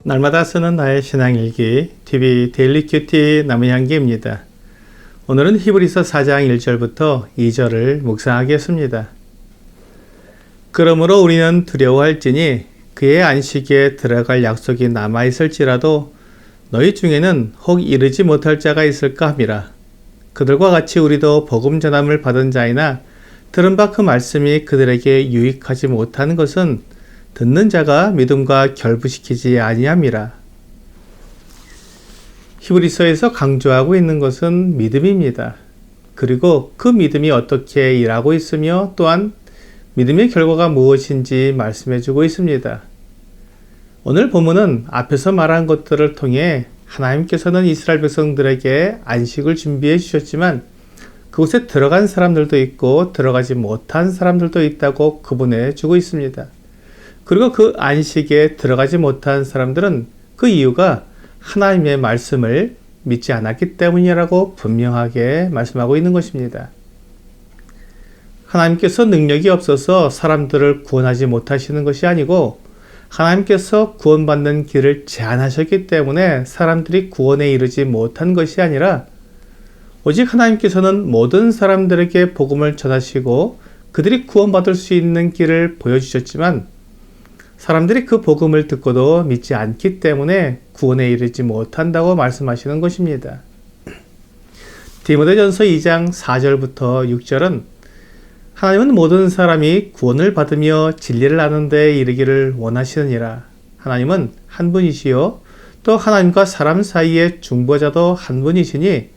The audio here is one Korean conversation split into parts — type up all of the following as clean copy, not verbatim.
날마다 쓰는 나의 신앙일기 TV 데일리 큐티 남은향기입니다. 오늘은 히브리서 4장 1절부터 2절을 묵상하겠습니다. 그러므로 우리는 두려워할지니 그의 안식에 들어갈 약속이 남아있을지라도 너희 중에는 혹 이르지 못할 자가 있을까 함이라. 그들과 같이 우리도 복음 전함을 받은 자이나 들은 바 그 말씀이 그들에게 유익하지 못한 것은 듣는 자가 믿음과 결부시키지 아니함이라. 히브리서에서 강조하고 있는 것은 믿음입니다. 그리고 그 믿음이 어떻게 일하고 있으며 또한 믿음의 결과가 무엇인지 말씀해주고 있습니다. 오늘 본문은 앞에서 말한 것들을 통해 하나님께서는 이스라엘 백성들에게 안식을 준비해 주셨지만 그곳에 들어간 사람들도 있고 들어가지 못한 사람들도 있다고 구분해 주고 있습니다. 그리고 그 안식에 들어가지 못한 사람들은 그 이유가 하나님의 말씀을 믿지 않았기 때문이라고 분명하게 말씀하고 있는 것입니다. 하나님께서 능력이 없어서 사람들을 구원하지 못하시는 것이 아니고 하나님께서 구원받는 길을 제한하셨기 때문에 사람들이 구원에 이르지 못한 것이 아니라 오직 하나님께서는 모든 사람들에게 복음을 전하시고 그들이 구원받을 수 있는 길을 보여주셨지만 사람들이 그 복음을 듣고도 믿지 않기 때문에 구원에 이르지 못한다고 말씀하시는 것입니다. 디모데전서 2장 4절부터 6절은 하나님은 모든 사람이 구원을 받으며 진리를 아는 데에 이르기를 원하시느니라. 하나님은 한 분이시요 또 하나님과 사람 사이의 중보자도 한 분이시니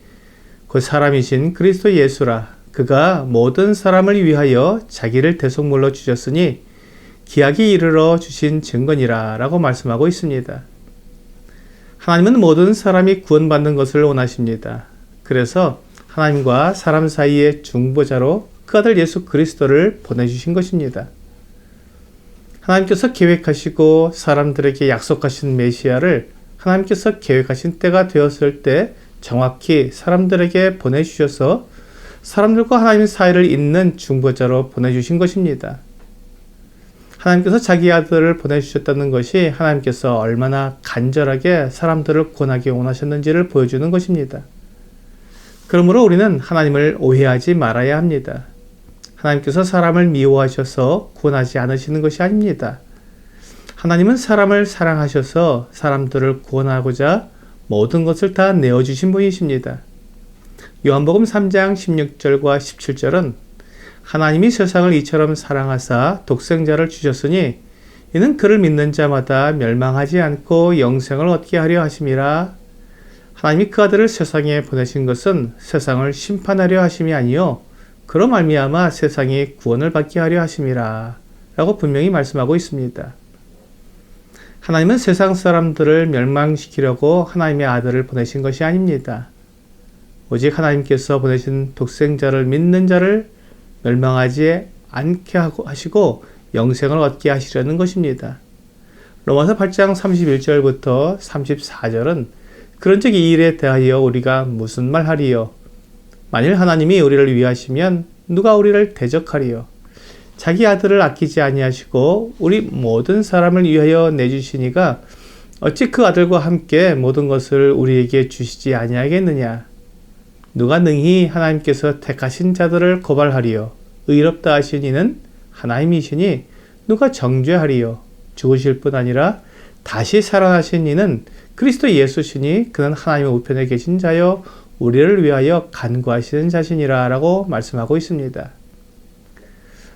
그 사람이신 그리스도 예수라. 그가 모든 사람을 위하여 자기를 대속물로 주셨으니 기약이 이르러 주신 증거니라 라고 말씀하고 있습니다. 하나님은 모든 사람이 구원받는 것을 원하십니다. 그래서 하나님과 사람 사이의 중보자로 그 아들 예수 그리스도를 보내주신 것입니다. 하나님께서 계획하시고 사람들에게 약속하신 메시아를 하나님께서 계획하신 때가 되었을 때 정확히 사람들에게 보내주셔서 사람들과 하나님 사이를 잇는 중보자로 보내주신 것입니다. 하나님께서 자기 아들을 보내주셨다는 것이 하나님께서 얼마나 간절하게 사람들을 구원하기 원하셨는지를 보여주는 것입니다. 그러므로 우리는 하나님을 오해하지 말아야 합니다. 하나님께서 사람을 미워하셔서 구원하지 않으시는 것이 아닙니다. 하나님은 사람을 사랑하셔서 사람들을 구원하고자 모든 것을 다 내어주신 분이십니다. 요한복음 3장 16절과 17절은 하나님이 세상을 이처럼 사랑하사 독생자를 주셨으니 이는 그를 믿는 자마다 멸망하지 않고 영생을 얻게 하려 하심이라. 하나님이 그 아들을 세상에 보내신 것은 세상을 심판하려 하심이 아니요 그로 말미암아 세상이 구원을 받게 하려 하심이라 라고 분명히 말씀하고 있습니다. 하나님은 세상 사람들을 멸망시키려고 하나님의 아들을 보내신 것이 아닙니다. 오직 하나님께서 보내신 독생자를 믿는 자를 멸망하지 않게 하시고 영생을 얻게 하시려는 것입니다. 로마서 8장 31절부터 34절은 그런즉 이 일에 대하여 우리가 무슨 말 하리요? 만일 하나님이 우리를 위하시면 누가 우리를 대적하리요? 자기 아들을 아끼지 아니하시고 우리 모든 사람을 위하여 내주시니가 어찌 그 아들과 함께 모든 것을 우리에게 주시지 아니하겠느냐? 누가 능히 하나님께서 택하신 자들을 고발하리요? 의롭다 하신 이는 하나님이시니 누가 정죄하리요? 죽으실 뿐 아니라 다시 살아나신 이는 그리스도 예수시니 그는 하나님의 우편에 계신 자요 우리를 위하여 간구하시는 자시니라 라고 말씀하고 있습니다.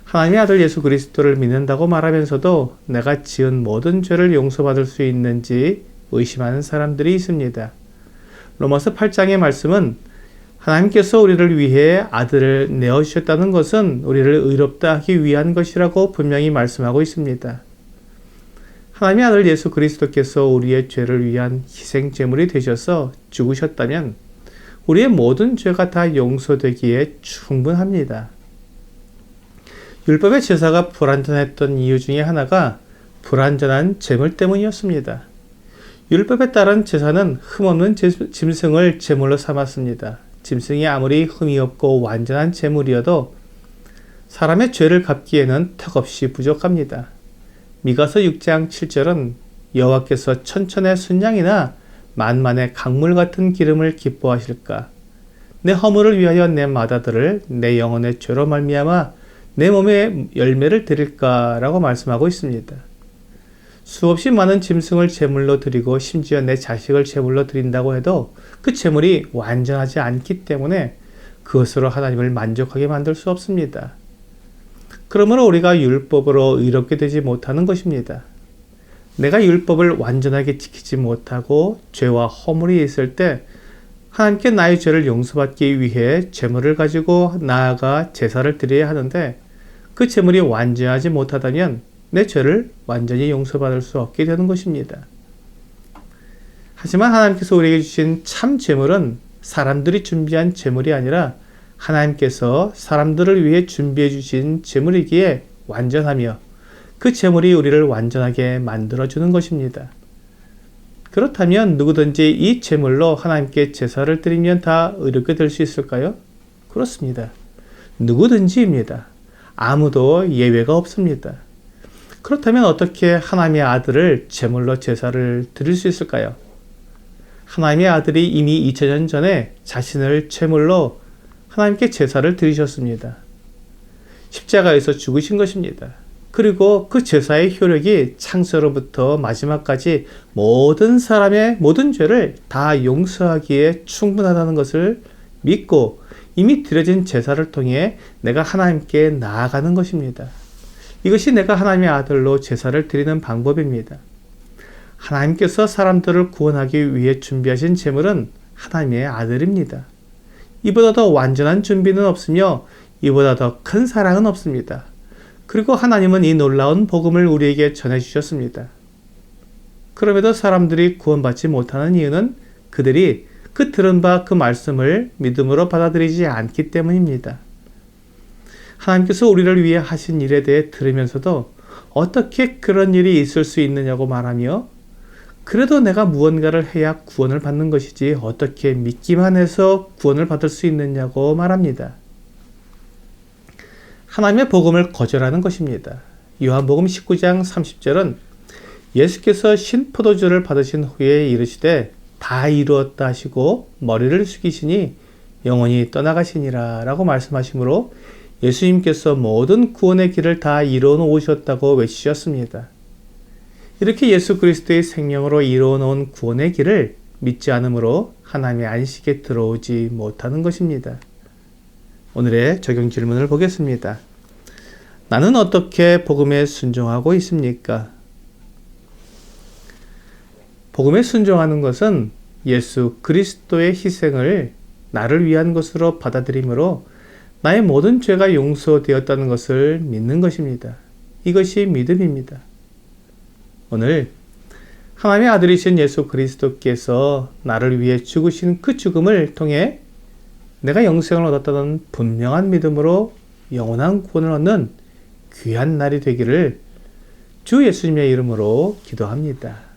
하나님의 아들 예수 그리스도를 믿는다고 말하면서도 내가 지은 모든 죄를 용서받을 수 있는지 의심하는 사람들이 있습니다. 로마서 8장의 말씀은 하나님께서 우리를 위해 아들을 내어주셨다는 것은 우리를 의롭다 하기 위한 것이라고 분명히 말씀하고 있습니다. 하나님의 아들 예수 그리스도께서 우리의 죄를 위한 희생제물이 되셔서 죽으셨다면 우리의 모든 죄가 다 용서되기에 충분합니다. 율법의 제사가 불완전했던 이유 중에 하나가 불완전한 제물 때문이었습니다. 율법에 따른 제사는 흠없는 짐승을 제물로 삼았습니다. 짐승이 아무리 흠이 없고 완전한 제물이어도 사람의 죄를 갚기에는 턱없이 부족합니다. 미가서 6장 7절은 여호와께서 천천의 순양이나 만만의 강물 같은 기름을 기뻐하실까? 내 허물을 위하여 내 마다들을 내 영혼의 죄로 말미암아 내 몸에 열매를 드릴까라고 말씀하고 있습니다. 수없이 많은 짐승을 제물로 드리고 심지어 내 자식을 제물로 드린다고 해도 그 제물이 완전하지 않기 때문에 그것으로 하나님을 만족하게 만들 수 없습니다. 그러므로 우리가 율법으로 의롭게 되지 못하는 것입니다. 내가 율법을 완전하게 지키지 못하고 죄와 허물이 있을 때 하나님께 나의 죄를 용서받기 위해 제물을 가지고 나아가 제사를 드려야 하는데 그 제물이 완전하지 못하다면 내 죄를 완전히 용서받을 수 없게 되는 것입니다. 하지만 하나님께서 우리에게 주신 참 제물은 사람들이 준비한 제물이 아니라 하나님께서 사람들을 위해 준비해 주신 제물이기에 완전하며 그 제물이 우리를 완전하게 만들어주는 것입니다. 그렇다면 누구든지 이 제물로 하나님께 제사를 드리면 다 의롭게 될 수 있을까요? 그렇습니다. 누구든지입니다. 아무도 예외가 없습니다. 그렇다면 어떻게 하나님의 아들을 제물로 제사를 드릴 수 있을까요? 하나님의 아들이 이미 2000년 전에 자신을 제물로 하나님께 제사를 드리셨습니다. 십자가에서 죽으신 것입니다. 그리고 그 제사의 효력이 창세로부터 마지막까지 모든 사람의 모든 죄를 다 용서하기에 충분하다는 것을 믿고 이미 드려진 제사를 통해 내가 하나님께 나아가는 것입니다. 이것이 내가 하나님의 아들로 제사를 드리는 방법입니다. 하나님께서 사람들을 구원하기 위해 준비하신 제물은 하나님의 아들입니다. 이보다 더 완전한 준비는 없으며 이보다 더 큰 사랑은 없습니다. 그리고 하나님은 이 놀라운 복음을 우리에게 전해주셨습니다. 그럼에도 사람들이 구원받지 못하는 이유는 그들이 그 들은 바 그 말씀을 믿음으로 받아들이지 않기 때문입니다. 하나님께서 우리를 위해 하신 일에 대해 들으면서도 어떻게 그런 일이 있을 수 있느냐고 말하며 그래도 내가 무언가를 해야 구원을 받는 것이지 어떻게 믿기만 해서 구원을 받을 수 있느냐고 말합니다. 하나님의 복음을 거절하는 것입니다. 요한복음 19장 30절은 예수께서 신포도주를 받으신 후에 이르시되 다 이루었다 하시고 머리를 숙이시니 영원히 떠나가시니라 라고 말씀하시므로 예수님께서 모든 구원의 길을 다 이루어 놓으셨다고 외치셨습니다. 이렇게 예수 그리스도의 생명으로 이루어 놓은 구원의 길을 믿지 않으므로 하나님의 안식에 들어오지 못하는 것입니다. 오늘의 적용 질문을 보겠습니다. 나는 어떻게 복음에 순종하고 있습니까? 복음에 순종하는 것은 예수 그리스도의 희생을 나를 위한 것으로 받아들이므로 나의 모든 죄가 용서되었다는 것을 믿는 것입니다. 이것이 믿음입니다. 오늘 하나님의 아들이신 예수 그리스도께서 나를 위해 죽으신 그 죽음을 통해 내가 영생을 얻었다는 분명한 믿음으로 영원한 구원을 얻는 귀한 날이 되기를 주 예수님의 이름으로 기도합니다.